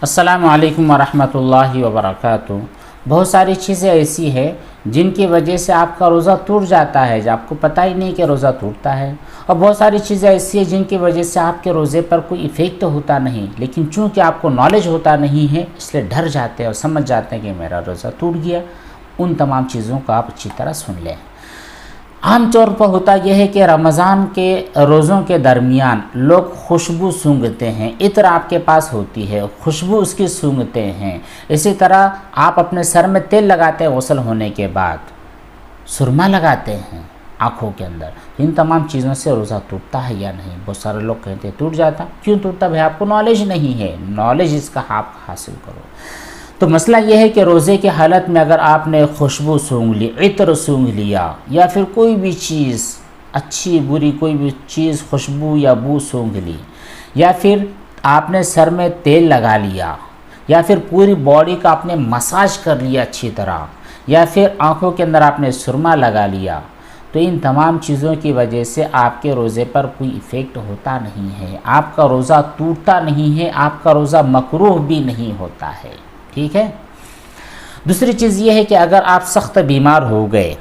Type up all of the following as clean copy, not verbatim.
السلام علیکم ورحمۃ اللہ وبرکاتہ۔ بہت ساری چیزیں ایسی ہیں جن کی وجہ سے آپ کا روزہ ٹوٹ جاتا ہے، جب آپ کو پتہ ہی نہیں کہ روزہ ٹوٹتا ہے، اور بہت ساری چیزیں ایسی ہیں جن کی وجہ سے آپ کے روزے پر کوئی ایفیکٹ ہوتا نہیں، لیکن چونکہ آپ کو نالج ہوتا نہیں ہے اس لیے ڈر جاتے ہیں اور سمجھ جاتے ہیں کہ میرا روزہ ٹوٹ گیا۔ ان تمام چیزوں کو آپ اچھی طرح سن لیں۔ عام طور پر ہوتا یہ ہے کہ رمضان کے روزوں کے درمیان لوگ خوشبو سونگھتے ہیں، عطر آپ کے پاس ہوتی ہے، خوشبو اس کی سونگھتے ہیں۔ اسی طرح آپ اپنے سر میں تیل لگاتے ہیں غسل ہونے کے بعد، سرما لگاتے ہیں آنکھوں کے اندر۔ ان تمام چیزوں سے روزہ ٹوٹتا ہے یا نہیں؟ بہت سارے لوگ کہتے ہیں ٹوٹ جاتا۔ کیوں ٹوٹتا؟ بھائی آپ کو نالج نہیں ہے، نالج اس کا آپ حاصل کرو۔ تو مسئلہ یہ ہے کہ روزے کی حالت میں اگر آپ نے خوشبو سونگھ لی، عطر سونگھ لیا، یا پھر کوئی بھی چیز اچھی بری کوئی بھی چیز خوشبو یا بو سونگھ لی، یا پھر آپ نے سر میں تیل لگا لیا، یا پھر پوری باڈی کا آپ نے مساج کر لیا اچھی طرح، یا پھر آنکھوں کے اندر آپ نے سرما لگا لیا، تو ان تمام چیزوں کی وجہ سے آپ کے روزے پر کوئی ایفیکٹ ہوتا نہیں ہے، آپ کا روزہ ٹوٹتا نہیں ہے، آپ کا روزہ مکروہ بھی نہیں ہوتا ہے۔ ٹھیک ہے۔ دوسری چیز یہ ہے کہ اگر آپ سخت بیمار ہو گئے،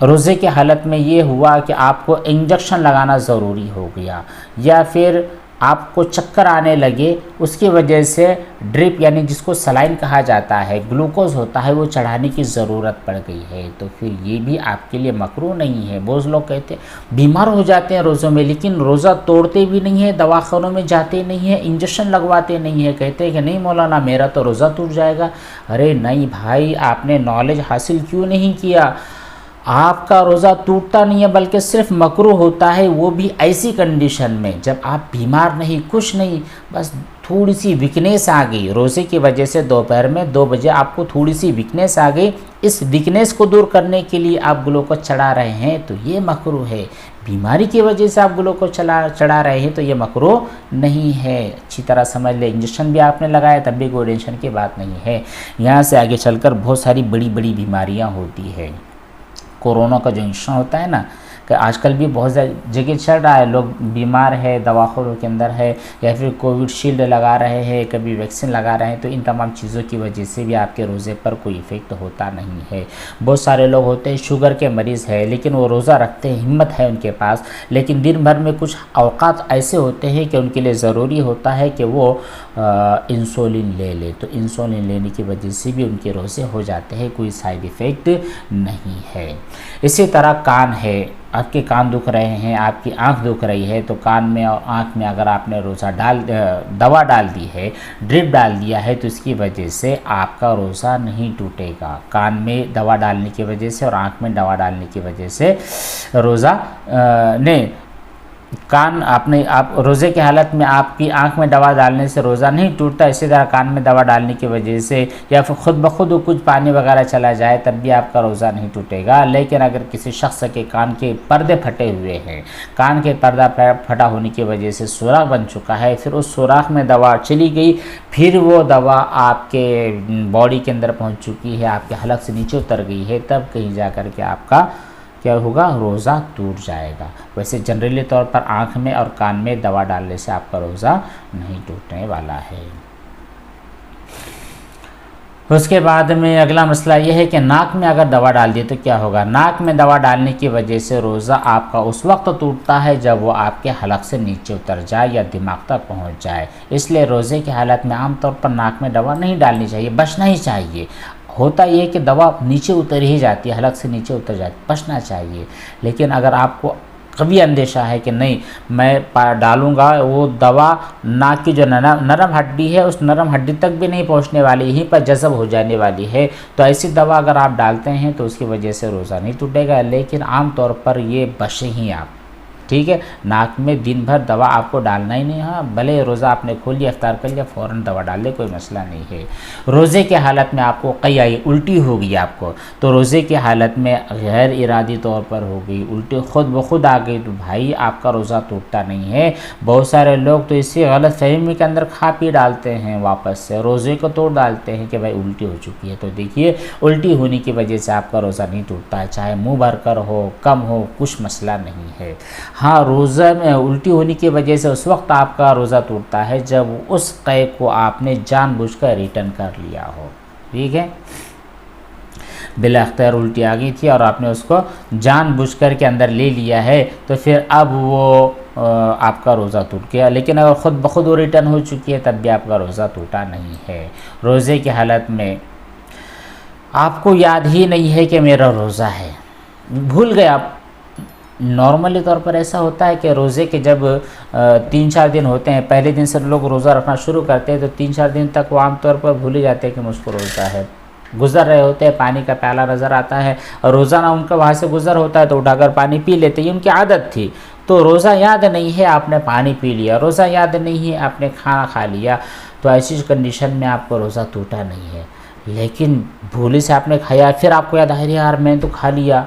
روزے کے حالت میں یہ ہوا کہ آپ کو انجیکشن لگانا ضروری ہو گیا، یا پھر آپ کو چکر آنے لگے، اس کی وجہ سے ڈرپ یعنی جس کو سلائن کہا جاتا ہے، گلوکوز ہوتا ہے، وہ چڑھانے کی ضرورت پڑ گئی ہے، تو پھر یہ بھی آپ کے لیے مکروہ نہیں ہے۔ بہت لوگ کہتے ہیں بیمار ہو جاتے ہیں روزوں میں، لیکن روزہ توڑتے بھی نہیں ہیں، دواخانوں میں جاتے نہیں ہیں، انجیکشن لگواتے نہیں ہیں، کہتے ہیں کہ نہیں مولانا میرا تو روزہ ٹوٹ جائے گا۔ ارے نہیں بھائی، آپ نے نالج حاصل کیوں نہیں کیا؟ آپ کا روزہ ٹوٹتا نہیں ہے بلکہ صرف مکروہ ہوتا ہے، وہ بھی ایسی کنڈیشن میں جب آپ بیمار نہیں، کچھ نہیں، بس تھوڑی سی ویکنیس آ گئی روزے کی وجہ سے، دوپہر میں 2 بجے آپ کو تھوڑی سی ویکنیس آ گئی، اس ویکنیس کو دور کرنے کے لیے آپ گلوکوز چڑھا رہے ہیں تو یہ مکروہ ہے۔ بیماری کی وجہ سے آپ گلوکوز چڑھا رہے ہیں تو یہ مکروہ نہیں ہے۔ اچھی طرح سمجھ لیں، انجیکشن بھی آپ نے لگایا تب بھی کوئی ٹینشن کی بات نہیں ہے۔ یہاں سے آگے چل کر بہت ساری بڑی بڑی بیماریاں ہوتی ہیں۔ کورونا کا جو انجیکشن ہوتا ہے نا، کہ آج کل بھی بہت جگہ چل رہا ہے، لوگ بیمار ہے، دواخانوں کے اندر ہے، یا پھر کووڈ شیلڈ لگا رہے ہیں، کبھی ویکسین لگا رہے ہیں، تو ان تمام چیزوں کی وجہ سے بھی آپ کے روزے پر کوئی ایفیکٹ ہوتا نہیں ہے۔ بہت سارے لوگ ہوتے ہیں شوگر کے مریض ہے، لیکن وہ روزہ رکھتے ہیں، ہمت ہے ان کے پاس، لیکن دن بھر میں کچھ اوقات ایسے ہوتے ہیں کہ ان کے لیے ضروری ہوتا ہے کہ وہ انسولین لے لے، تو انسولین لینے کی وجہ سے بھی ان کے روزے ہو جاتے ہیں، کوئی سائیڈ ایفیکٹ نہیں ہے۔ اسی طرح کان ہے، آپ کے کان دکھ رہے ہیں، آپ کی آنکھ دکھ رہی ہے، تو کان میں اور آنکھ میں اگر آپ نے دوا ڈال دی ہے، ڈرپ ڈال دیا ہے، تو اس کی وجہ سے آپ کا روزہ نہیں ٹوٹے گا۔ کان میں دوا ڈالنے کی وجہ سے اور آنکھ میں دوا ڈالنے کی وجہ سے روزہ آپ روزے کی حالت میں آپ کی آنکھ میں دوا ڈالنے سے روزہ نہیں ٹوٹتا، اسی طرح کان میں دوا ڈالنے کی وجہ سے یا پھر خود بخود کچھ پانی وغیرہ چلا جائے تب بھی آپ کا روزہ نہیں ٹوٹے گا۔ لیکن اگر کسی شخص کے کان کے پردے پھٹے ہوئے ہیں، کان کے پردہ پھٹا ہونے کی وجہ سے سوراخ بن چکا ہے، پھر اس سوراخ میں دوا چلی گئی، پھر وہ دوا آپ کے باڈی کے اندر پہنچ چکی ہے، آپ کے حلق سے نیچے اتر گئی ہے، تب کہیں جا کر کے آپ کا کیا ہوگا؟ روزہ ٹوٹ جائے گا۔ ویسے جنرلی طور پر آنکھ میں اور کان میں دوا ڈالنے سے آپ کا روزہ نہیں ٹوٹنے والا ہے۔ اس کے بعد میں اگلا مسئلہ یہ ہے کہ ناک میں اگر دوا ڈال دی تو کیا ہوگا؟ ناک میں دوا ڈالنے کی وجہ سے روزہ آپ کا اس وقت ٹوٹتا ہے جب وہ آپ کے حلق سے نیچے اتر جائے یا دماغ تک پہنچ جائے، اس لیے روزے کی حالت میں عام طور پر ناک میں دوا نہیں ڈالنی چاہیے، بچنا ہی چاہیے۔ ہوتا یہ کہ دوا نیچے اتر ہی جاتی ہے، حلق سے نیچے اتر جاتی ہے، بچنا چاہیے۔ لیکن اگر آپ کو کبھی اندیشہ ہے کہ نہیں میں ڈالوں گا، وہ دوا ناک کی جو نرم ہڈی ہے اس نرم ہڈی تک بھی نہیں پہنچنے والی، یہیں پر جذب ہو جانے والی ہے، تو ایسی دوا اگر آپ ڈالتے ہیں تو اس کی وجہ سے روزہ نہیں ٹوٹے گا، لیکن عام طور پر یہ بچیں ہی آپ۔ ٹھیک ہے، ناک میں دن بھر دوا آپ کو ڈالنا ہی نہیں ہے، بھلے روزہ آپ نے کھول لیا، افطار کر لیا، فوراً دوا ڈال لے، کوئی مسئلہ نہیں ہے۔ روزے کے حالت میں آپ کو قی آئی، الٹی ہو گئی آپ کو، تو روزے کی حالت میں غیر ارادی طور پر ہو گئی الٹی، خود بخود آ گئی، تو بھائی آپ کا روزہ ٹوٹتا نہیں ہے۔ بہت سارے لوگ تو اسی غلط فہمی کے اندر کھا پی ڈالتے ہیں، واپس سے روزے کو توڑ ڈالتے ہیں کہ بھائی الٹی ہو چکی ہے، تو دیکھیے الٹی ہونے کی وجہ سے آپ کا روزہ نہیں ٹوٹتا ہے، چاہے منہ بھر کر ہو، کم ہو، کچھ مسئلہ نہیں ہے۔ ہاں روزہ میں الٹی ہونے کی وجہ سے اس وقت آپ کا روزہ ٹوٹتا ہے جب اس قے کو آپ نے جان بوجھ کر ریٹرن کر لیا ہو، ٹھیک ہے، بلا اختیار الٹی آ گئی تھی اور آپ نے اس کو جان بوجھ کر کے اندر لے لیا ہے، تو پھر اب وہ آپ کا روزہ ٹوٹ گیا، لیکن اگر خود بخود وہ ریٹرن ہو چکی ہے تب بھی آپ کا روزہ ٹوٹا نہیں ہے۔ روزے کی حالت میں آپ کو یاد ہی نہیں ہے کہ میرا روزہ ہے، بھول گئے آپ۔ نارملی طور پر ایسا ہوتا ہے کہ روزے کے جب 3-4 دن ہوتے ہیں، پہلے دن سے لوگ روزہ رکھنا شروع کرتے ہیں تو 3-4 دن تک وہ عام طور پر بھول ہی جاتے ہیں کہ مجھ کو روزہ ہے، گزر رہے ہوتے ہیں، پانی کا پیالہ نظر آتا ہے اور روزانہ ان کا وہاں سے گزر ہوتا ہے تو اٹھا کر پانی پی لیتے، یہ ان کی عادت تھی، تو روزہ یاد نہیں ہے آپ نے پانی پی لیا، روزہ یاد نہیں ہے آپ نے کھانا کھا لیا، تو ایسی کنڈیشن میں آپ کو روزہ ٹوٹا نہیں ہے۔ لیکن بھولی سے آپ نے کھایا، پھر آپ کو یاد آیا یار میں تو کھا لیا،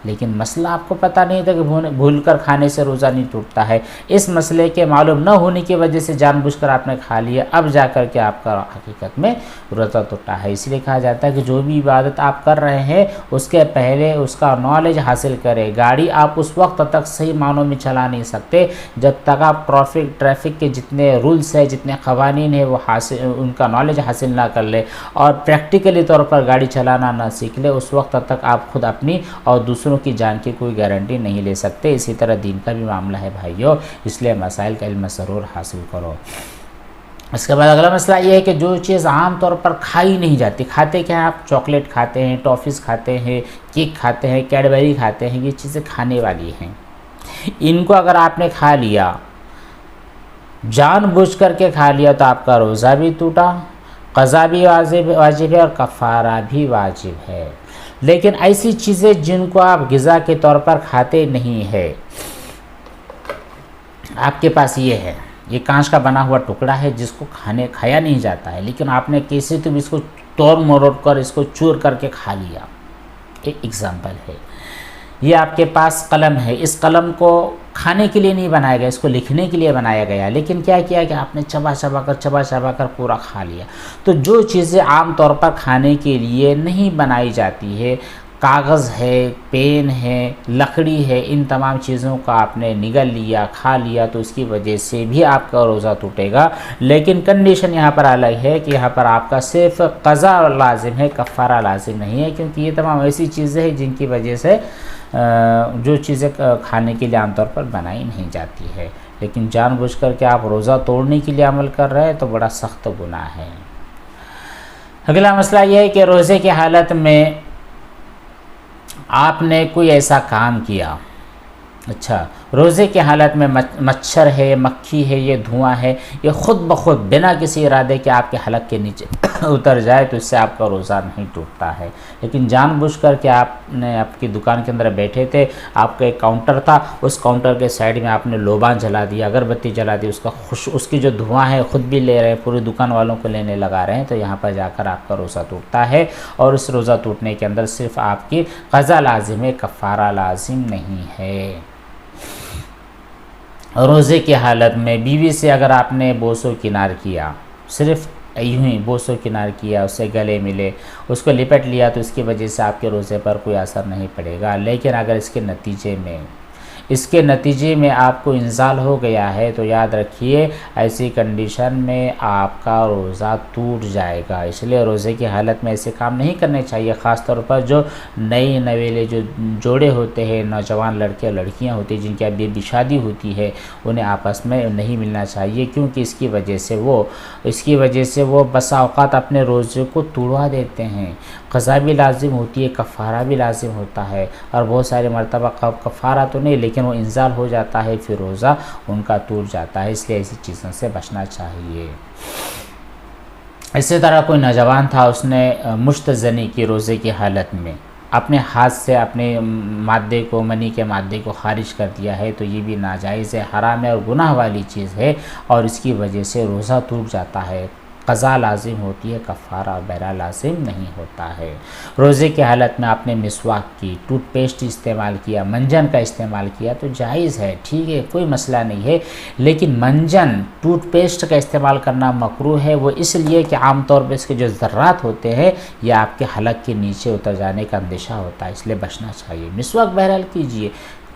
لیکن مسئلہ آپ کو پتہ نہیں تھا کہ بھول کر کھانے سے روزہ نہیں ٹوٹتا ہے، اس مسئلے کے معلوم نہ ہونے کی وجہ سے جان بوجھ کر آپ نے کھا لیا، اب جا کر کے آپ کا حقیقت میں روزہ ٹوٹا ہے۔ اس لیے کہا جاتا ہے کہ جو بھی عبادت آپ کر رہے ہیں اس کے پہلے اس کا نالج حاصل کرے۔ گاڑی آپ اس وقت تک صحیح معنوں میں چلا نہیں سکتے جب تک آپ ٹریفک کے جتنے رولز ہیں، جتنے قوانین ہیں وہ ان کا نالج حاصل نہ کر لے اور پریکٹیکلی طور پر گاڑی چلانا نہ سیکھ لے، اس وقت تک آپ خود اپنی اور دوسروں کی جان کی کوئی گارنٹی نہیں لے سکتے۔ اسی طرح دین کا بھی معاملہ ہے بھائیو، اس لیے مسائل کا علم ضرور حاصل کرو۔ اس کے بعد اگلا مسئلہ یہ ہے کہ جو چیز عام طور پر کھائی نہیں جاتی، کھاتے کیا ہیں آپ؟ چاکلیٹ کھاتے ہیں، ٹافیز کھاتے ہیں، کیک کھاتے ہیں، کیڈبری کھاتے ہیں، یہ چیزیں کھانے والی ہیں، ان کو اگر آپ نے کھا لیا، جان بوجھ کر کے کھا لیا، تو آپ کا روزہ بھی ٹوٹا، قضا بھی واجب ہے اور کفارہ بھی واجب ہے۔ لیکن ایسی چیزیں جن کو آپ غذا کے طور پر کھاتے نہیں ہے، آپ کے پاس یہ ہے، یہ کانچ کا بنا ہوا ٹکڑا ہے جس کو کھایا نہیں جاتا ہے، لیکن آپ نے کیسے تو اس کو توڑ مروڑ کر اس کو چور کر کے کھا لیا، ایک ایگزامپل ہے۔ یہ آپ کے پاس قلم ہے، اس قلم کو کھانے کے لیے نہیں بنایا گیا، اس کو لکھنے کے لیے بنایا گیا، لیکن کیا کیا کہ آپ نے چبا چبا کر پورا کھا لیا۔ تو جو چیزیں عام طور پر کھانے کے لیے نہیں بنائی جاتی ہے، کاغذ ہے، پین ہے، لکڑی ہے، ان تمام چیزوں کا آپ نے نگل لیا، کھا لیا، تو اس کی وجہ سے بھی آپ کا روزہ ٹوٹے گا، لیکن کنڈیشن یہاں پر الگ ہے کہ یہاں پر آپ کا صرف قضا لازم ہے، کفارہ لازم نہیں ہے، کیونکہ یہ تمام ایسی چیزیں ہیں جن کی وجہ سے جو چیزیں کھانے کے لیے عام طور پر بنائی نہیں جاتی ہے، لیکن جان بوجھ کر کے آپ روزہ توڑنے کے لیے عمل کر رہے ہیں تو بڑا سخت گناہ ہے۔ اگلا مسئلہ یہ ہے کہ روزے کی حالت میں آپ نے کوئی ایسا کام کیا، اچھا روزے کی حالت میں مچھر ہے، مکھی ہے، یہ دھواں ہے، یہ خود بخود بنا کسی ارادے کے آپ کے حلق کے نیچے اتر جائے تو اس سے آپ کا روزہ نہیں ٹوٹتا ہے، لیکن جان بوجھ کر کے آپ نے آپ کی دکان کے اندر بیٹھے تھے، آپ کا ایک کاؤنٹر تھا، اس کاؤنٹر کے سائڈ میں آپ نے لوبان جلا دیا، اگربتی جلا دی، اس کی جو دھواں ہے خود بھی لے رہے ہیں، پوری دکان والوں کو لینے لگا رہے ہیں، تو یہاں پر جا کر آپ کا روزہ ٹوٹتا ہے، اور اس روزہ ٹوٹنے کے اندر صرف آپ کی قضا لازم ہے، کفارہ لازم نہیں ہے۔ روزے کی حالت میں بیوی سے اگر آپ نے بوس و کنار کیا، صرف یوں ہی بوس و کنار کیا، اس سے گلے ملے، اس کو لپٹ لیا، تو اس کی وجہ سے آپ کے روزے پر کوئی اثر نہیں پڑے گا، لیکن اگر اس کے نتیجے میں آپ کو انزال ہو گیا ہے تو یاد رکھیے ایسی کنڈیشن میں آپ کا روزہ ٹوٹ جائے گا، اس لیے روزے کی حالت میں ایسے کام نہیں کرنے چاہیے، خاص طور پر جو نئی نویلے جو جوڑے ہوتے ہیں، نوجوان لڑکے اور لڑکیاں ہوتی ہیں جن کی ابھی شادی ہوتی ہے، انہیں آپس میں نہیں ملنا چاہیے، کیونکہ اس کی وجہ سے وہ بسا اوقات اپنے روزے کو توڑوا دیتے ہیں، قضا بھی لازم ہوتی ہے، کفارہ بھی لازم ہوتا ہے، اور بہت سارے مرتبہ کفارہ تو نہیں لیکن وہ انزال ہو جاتا ہے، پھر روزہ ان کا ٹوٹ جاتا ہے، اس لیے ایسی چیزوں سے بچنا چاہیے۔ اسی طرح کوئی نوجوان تھا، اس نے مشت زنی کی روزے کی حالت میں اپنے ہاتھ سے اپنے منی کے مادے کو خارج کر دیا ہے، تو یہ بھی ناجائز ہے، حرام ہے اور گناہ والی چیز ہے، اور اس کی وجہ سے روزہ ٹوٹ جاتا ہے، قضا لازم ہوتی ہے، کفارہ وغیرہ لازم نہیں ہوتا ہے۔ روزے کی حالت میں آپ نے مسواک کی، ٹوتھ پیسٹ استعمال کیا، منجن کا استعمال کیا تو جائز ہے، ٹھیک ہے، کوئی مسئلہ نہیں ہے، لیکن منجن ٹوتھ پیسٹ کا استعمال کرنا مکروہ ہے، وہ اس لیے کہ عام طور پہ اس کے جو ذرات ہوتے ہیں یہ آپ کے حلق کے نیچے اتر جانے کا اندیشہ ہوتا ہے، اس لیے بچنا چاہیے۔ مسواک بہرحال کیجئے،